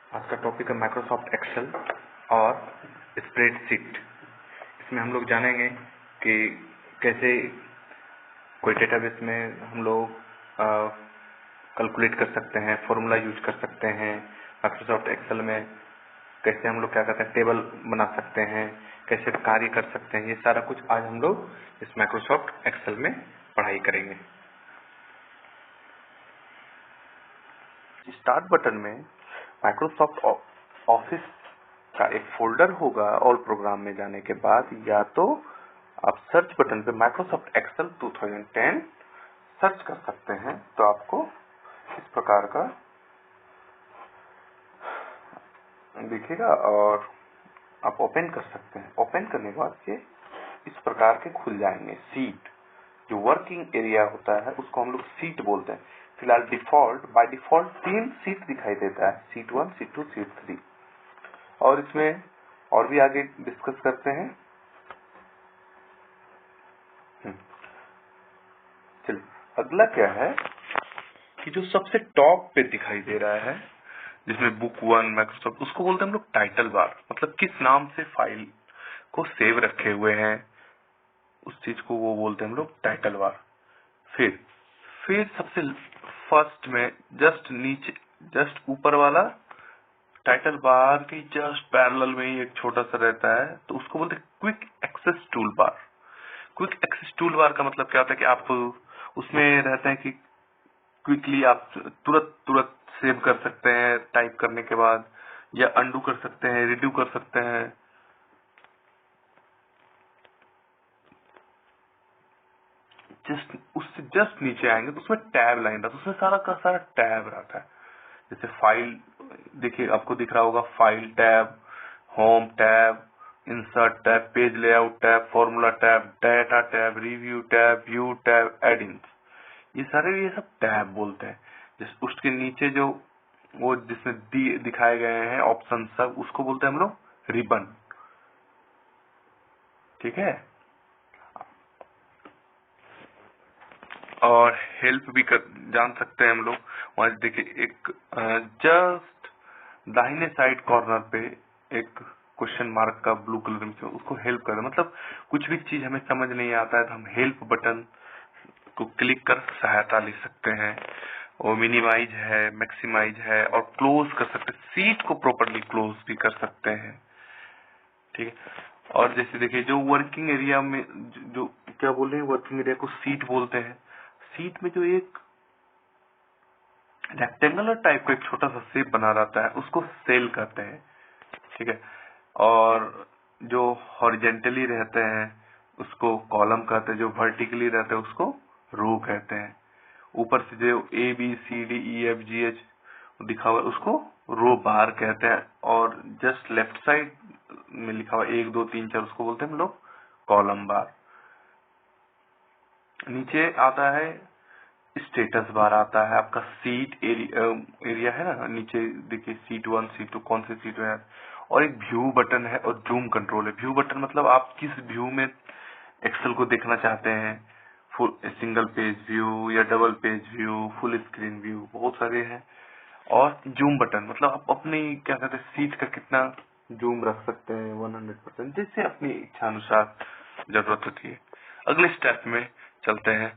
आज का टॉपिक है माइक्रोसॉफ्ट एक्सेल और स्प्रेडशीट। इसमें हम लोग जानेंगे कि कैसे कोई डेटाबेस में हम लोग कैलकुलेट कर सकते हैं, फॉर्मूला यूज कर सकते हैं। माइक्रोसॉफ्ट एक्सेल में कैसे हम लोग क्या कहते हैं टेबल बना सकते हैं, कैसे कार्य कर सकते हैं, ये सारा कुछ आज हम लोग इस माइक्रोसॉफ्ट एक्सेल में पढ़ाई करेंगे। स्टार्ट बटन में माइक्रोसॉफ्ट ऑफिस का एक फोल्डर होगा और प्रोग्राम में जाने के बाद या तो आप सर्च बटन पे माइक्रोसॉफ्ट एक्सेल 2010 सर्च कर सकते हैं, तो आपको इस प्रकार का दिखेगा और आप ओपन कर सकते हैं। ओपन करने के बाद ये इस प्रकार के खुल जाएंगे। सीट जो वर्किंग एरिया होता है उसको हम लोग सीट बोलते हैं। फिलहाल बाय डिफॉल्ट 3 सीट दिखाई देता है, सीट 1, सीट 2, सीट 3। और इसमें और भी आगे डिस्कस करते हैं। चलिए, अगला क्या है कि जो सबसे टॉप पे दिखाई दे रहा है जिसमें बुक 1 माइक्रोसॉफ्ट, उसको बोलते हैं हम लोग टाइटल बार। मतलब किस नाम से फाइल को सेव रखे हुए हैं उस चीज को वो बोलते हैं हम लोग टाइटल बार। फिर सबसे फर्स्ट में जस्ट नीचे, जस्ट ऊपर वाला टाइटल बार के जस्ट पैरेलल में ही एक छोटा सा रहता है, तो उसको बोलते हैं quick access tool bar. Quick access tool bar का मतलब क्या होता है कि आप उसमें रहते हैं कि क्विकली आप तुरंत सेव कर सकते हैं टाइप करने के बाद, या अंडू कर सकते हैं, रिड्यू कर सकते हैं। उससे जस्ट नीचे आएंगे तो उसमें टैब लाइन रहता है, उसमें सारा का सारा टैब रहता है। जैसे फाइल, देखिए आपको दिख रहा होगा file tab, home tab, insert tab, page layout tab, formula tab, data tab, review tab, view tab, add-ins, ये सब टैब बोलते हैं। उसके नीचे जो वो जिसमें दिखाए गए हैं ऑप्शन सब, उसको बोलते हैं हम लोग रिबन। ठीक है। और हेल्प भी जान सकते हैं हम लोग। वहां देखिए एक जस्ट दाहिने साइड कॉर्नर पे एक क्वेश्चन मार्क का ब्लू कलर में, उसको हेल्प कर, मतलब कुछ भी चीज हमें समझ नहीं आता है तो हम हेल्प बटन को क्लिक कर सहायता ले सकते हैं। वो मिनिमाइज है, मैक्सिमाइज है और क्लोज कर सकते हैं। सीट को प्रॉपर्ली क्लोज भी कर सकते हैं। ठीक है। और जैसे देखिए जो वर्किंग एरिया में जो क्या बोल रहे हैं, वर्किंग एरिया को सीट बोलते हैं। सीट में जो एक रेक्टेंगुलर टाइप का एक छोटा सा शेप बना रहता है उसको सेल कहते हैं। ठीक है। और जो हॉरिजेंटली रहते हैं उसको कॉलम कहते हैं, जो वर्टिकली रहते हैं उसको रो कहते हैं। ऊपर से जो ABCDEFGH दिखा हुआ है उसको रो बार कहते हैं, और जस्ट लेफ्ट साइड में लिखा हुआ 1 2 3 4 उसको बोलते हैं हम लोग कॉलम बार। नीचे आता है स्टेटस बार, आता है आपका सीट एरिया है ना, नीचे देखिए सीट 1 सीट 2 कौन से सीट में है, और एक व्यू बटन है और जूम कंट्रोल है। व्यू बटन मतलब आप किस व्यू में एक्सेल को देखना चाहते हैं, फुल सिंगल पेज व्यू या double page view, full screen view, बहुत सारे हैं। और जूम बटन मतलब आप अपनी क्या कहते हैं सीट का कितना जूम रख सकते हैं, 100%, जैसे अपनी इच्छा अनुसार जरूरत होती है। अगले स्टेप में चलते हैं।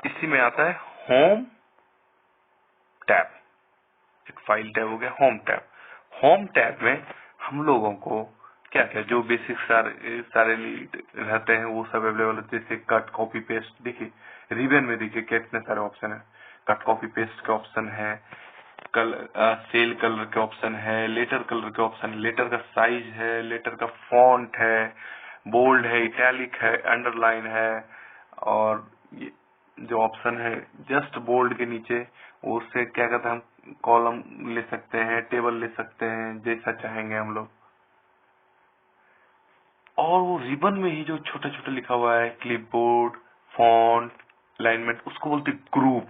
इसी में आता है होम टैब। एक फाइल टैब हो गया, होम टैब। होम टैब में हम लोगों को क्या क्या जो बेसिक सारे रहते हैं वो सब अवेलेबल है। जैसे कट कॉपी पेस्ट, देखिए रिबन में देखिए कितने सारे ऑप्शन है। कट कॉपी पेस्ट के ऑप्शन है, सेल कलर के ऑप्शन है, लेटर कलर के ऑप्शन है, लेटर का साइज है, लेटर का फॉन्ट है, बोल्ड है, इटैलिक है, अंडरलाइन है। और ये जो ऑप्शन है जस्ट बोल्ड के नीचे, उससे क्या कहते हैं हम कॉलम ले सकते हैं, टेबल ले सकते हैं, जैसा चाहेंगे हम लोग। और वो रिबन में ही जो छोटा छोटा लिखा हुआ है क्लिपबोर्ड, फॉन्ट, अलाइनमेंट, उसको बोलते ग्रुप।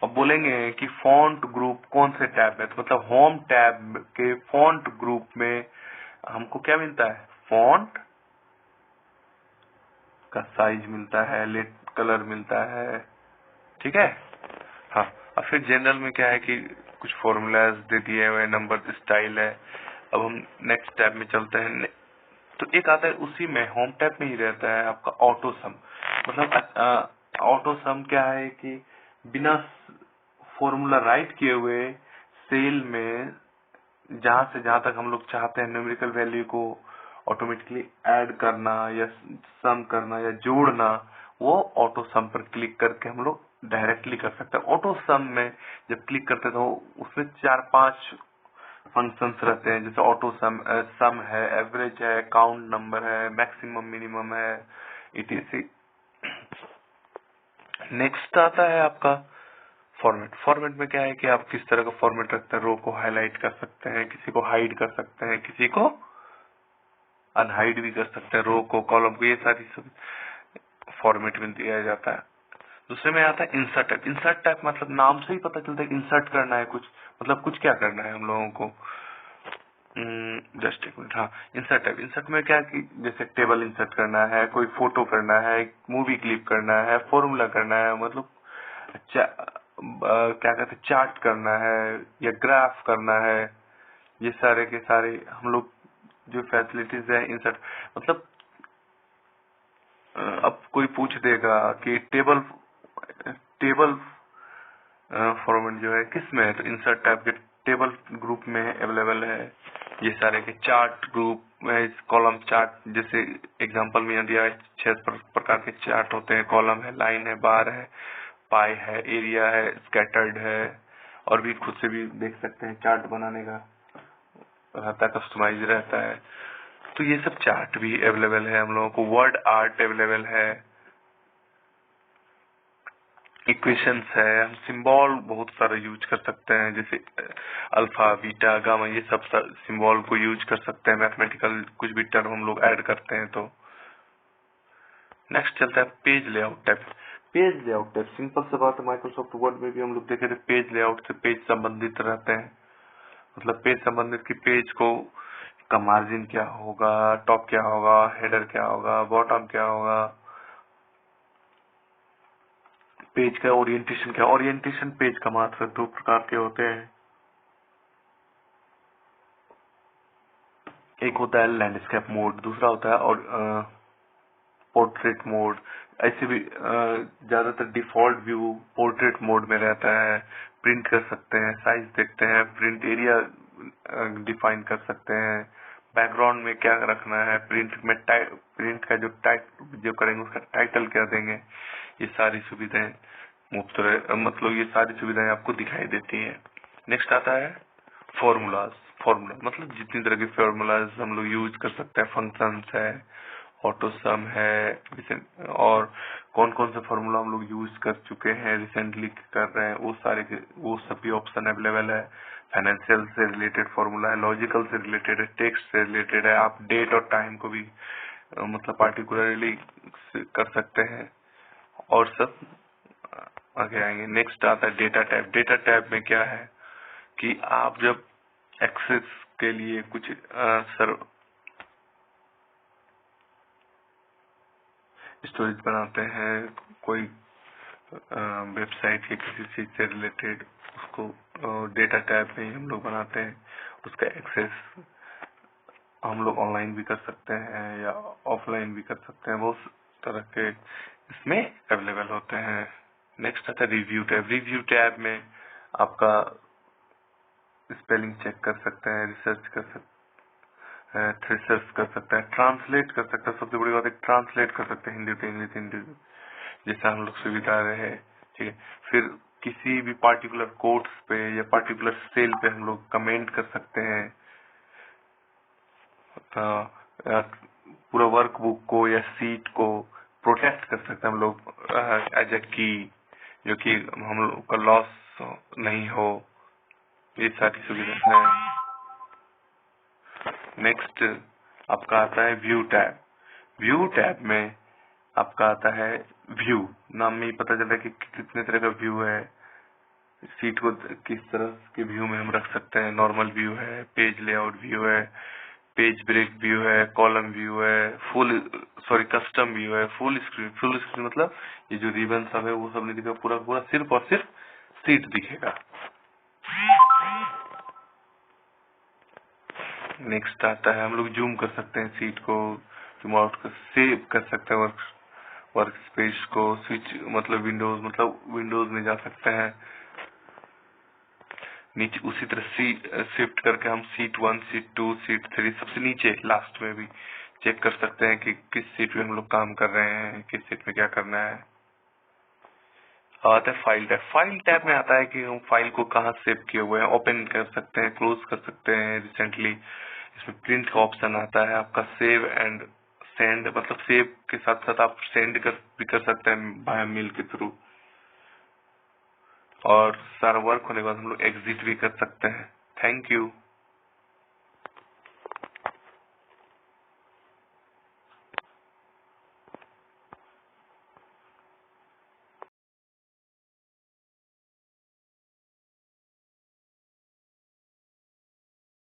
अब बोलेंगे कि फॉन्ट ग्रुप कौन से टैब में, तो मतलब होम टैब के फॉन्ट ग्रुप में हमको क्या मिलता है, फॉन्ट का साइज मिलता है, लेट कलर मिलता है। ठीक है। और फिर जनरल में क्या है कि कुछ फॉर्मूलाज दे दिए हुए, नंबर स्टाइल है। अब हम नेक्स्ट टैब में चलते हैं। तो एक आता है उसी में, होम टैब में ही रहता है आपका ऑटो सम। मतलब ऑटो सम क्या है कि बिना फॉर्मूला राइट किए हुए सेल में जहां से जहां तक हम लोग चाहते हैं न्यूमेरिकल वैल्यू को ऑटोमेटिकली ऐड करना या सम करना या जोड़ना, वो ऑटो सम पर क्लिक करके हम लोग डायरेक्टली कर सकते हैं। ऑटो सम में जब क्लिक करते हैं तो उसमें 4-5 फंक्शंस रहते हैं, जैसे ऑटो सम, सम है, एवरेज है, काउंट नंबर है, मैक्सिमम मिनिमम है, etc। नेक्स्ट आता है आपका फॉर्मेट। फॉर्मेट में क्या है कि आप किस तरह का फॉर्मेट रखते हैं, रो को हाईलाइट कर सकते हैं, किसी को हाइड कर सकते हैं, किसी को अनहाइड भी कर सकते हैं, रो को, कॉलम को, ये सारी सब फॉर्मेट में दिया जाता है। दूसरे में आता है इंसर्ट टाइप। इंसर्ट टाइप मतलब नाम से ही पता चलता है कि इंसर्ट करना है कुछ, मतलब कुछ क्या करना है हम लोगों को। जस्ट एक मिनट। हाँ, इंसर्ट टाइप। इंसर्ट में क्या कि जैसे टेबल इंसर्ट करना है, कोई फोटो करना है, मूवी क्लिप करना है, फॉर्मूला करना है, मतलब क्या कहते हैं, चार्ट करना है या ग्राफ करना है, ये सारे के सारे हम लोग जो फैसिलिटीज है इंसर्ट। मतलब अब कोई पूछ देगा कि टेबल टेबल फॉर्मेट जो है किस में है, तो इंसर्ट टाइप के टेबल ग्रुप में अवेलेबल है। ये सारे के चार्ट ग्रुप में, कॉलम चार्ट, जैसे एग्जांपल में दिया है 6 प्रकार के चार्ट होते हैं। कॉलम है, लाइन है, बार है, पाई है, एरिया है, स्कैटर्ड है, और भी खुद से भी देख सकते हैं। चार्ट बनाने का रहता है, कस्टमाइज रहता है। तो ये सब चार्ट भी अवेलेबल है हम लोगों को। वर्ड आर्ट अवेलेबल है, इक्वेशंस है, हम सिंबल बहुत सारा यूज कर सकते हैं, जैसे अल्फा, बीटा, गामा, ये सब सिंबल को यूज कर सकते हैं। मैथमेटिकल कुछ भी टर्म हम लोग ऐड करते हैं। तो नेक्स्ट चलता है page layout tab. Page layout tab simple सा बात है, माइक्रोसॉफ्ट वर्ड में भी हम लोग देखे थे, पेज लेआउट से पेज संबंधित रहते हैं। मतलब पेज संबंधित की पेज को का मार्जिन क्या होगा, टॉप क्या होगा, हेडर क्या होगा, बॉटम क्या होगा, पेज का ओरिएंटेशन क्या। ओरिएंटेशन पेज का मात्र 2 प्रकार के होते हैं। एक होता है लैंडस्केप मोड, दूसरा होता है और पोर्ट्रेट मोड। ऐसे भी ज्यादातर डिफॉल्ट व्यू पोर्ट्रेट मोड में रहता है। प्रिंट कर सकते हैं, साइज देखते हैं, प्रिंट एरिया डिफाइन कर सकते हैं, बैकग्राउंड में क्या रखना है, प्रिंट में प्रिंट का जो करेंगे उसका टाइटल क्या देंगे, ये सारी सुविधाएं मुफ्त मतलब ये सारी सुविधाएं आपको दिखाई देती हैं। नेक्स्ट आता है फॉर्मूलाज। फॉर्मूला मतलब जितनी तरह के फॉर्मूलाज हम लोग यूज कर सकते हैं। फंक्शंस है, ऑटो सम है, और कौन कौन से फॉर्मूला हम लोग यूज कर चुके हैं, रिसेंटली कर रहे हैं, वो सभी ऑप्शन अवेलेबल है। फाइनेंशियल से रिलेटेड फॉर्मूला है, लॉजिकल से रिलेटेड है, टेक्स्ट से रिलेटेड है। आप डेट और टाइम को भी मतलब पार्टिकुलरली कर सकते हैं, और सब आगे आएंगे। नेक्स्ट आता है डेटा टैब। डेटा टैब में क्या है कि आप जब एक्सेस के लिए कुछ स्टोरेज बनाते हैं, कोई वेबसाइट या किसी चीज से रिलेटेड, उसको डेटा टैब में ही हम लोग बनाते हैं। उसका एक्सेस हम लोग ऑनलाइन भी कर सकते हैं या ऑफलाइन भी कर सकते हैं। बहुत तरह के इसमें अवेलेबल होते हैं। नेक्स्ट आता है रिव्यू टैब। रिव्यू टैब में आपका स्पेलिंग चेक कर सकते हैं, रिसर्च कर सकते हैं, रिसर्च कर सकते हैं, ट्रांसलेट कर सकते हैं। सबसे बड़ी बात है ट्रांसलेट कर सकते हैं, हिंदी to इंग्लिश, हिंदी जैसा हम लोग सुविधा रहे। ठीक है। फिर किसी भी पार्टिकुलर कोर्स पे या पार्टिकुलर सेल पे हम लोग कमेंट कर सकते हैं। पूरा वर्कबुक को या सीट को प्रोटेक्ट कर सकते हैं हम लोग एज ए की, जो कि हम लोग का लॉस नहीं हो। ये सारी सुविधा है। नेक्स्ट आपका आता है व्यू टैब। व्यू टैब में आपका आता है व्यू। नाम में ही पता चलता है कि कितने तरह का व्यू है। सीट को किस तरह के व्यू में हम रख सकते हैं। नॉर्मल व्यू है, पेज लेआउट व्यू है, पेज ब्रेक व्यू है, कॉलम व्यू है, कस्टम व्यू है, फुल स्क्रीन। फुल स्क्रीन मतलब ये जो रिबन सब है वो सब नहीं दिखा, पूरा पूरा सिर्फ और सिर्फ सीट दिखेगा। नेक्स्ट आता है, हम लोग जूम कर सकते हैं सीट को, जूम आउट कर, सेव कर सकते हैं वर्क स्पेस को, स्विच मतलब विंडोज में जा सकते हैं। नीचे उसी तरह शिफ्ट करके हम सीट 1, सीट 2, सीट 3 सबसे नीचे लास्ट में भी चेक कर सकते हैं कि किस सीट में हम लोग काम कर रहे हैं, किस सीट में क्या करना है। आता है फाइल टैब। फाइल टैब में आता है कि हम फाइल को कहाँ सेव किए हुए हैं, ओपन कर सकते हैं, क्लोज कर सकते हैं रिसेंटली। इसमें प्रिंट का ऑप्शन आता है, आपका सेव एंड सेंड, मतलब सेव के साथ साथ आप सेंड भी कर सकते हैं बाय मेल के थ्रू, और सारा वर्क होने के बाद हम लोग एग्जिट भी कर सकते हैं। Thank you.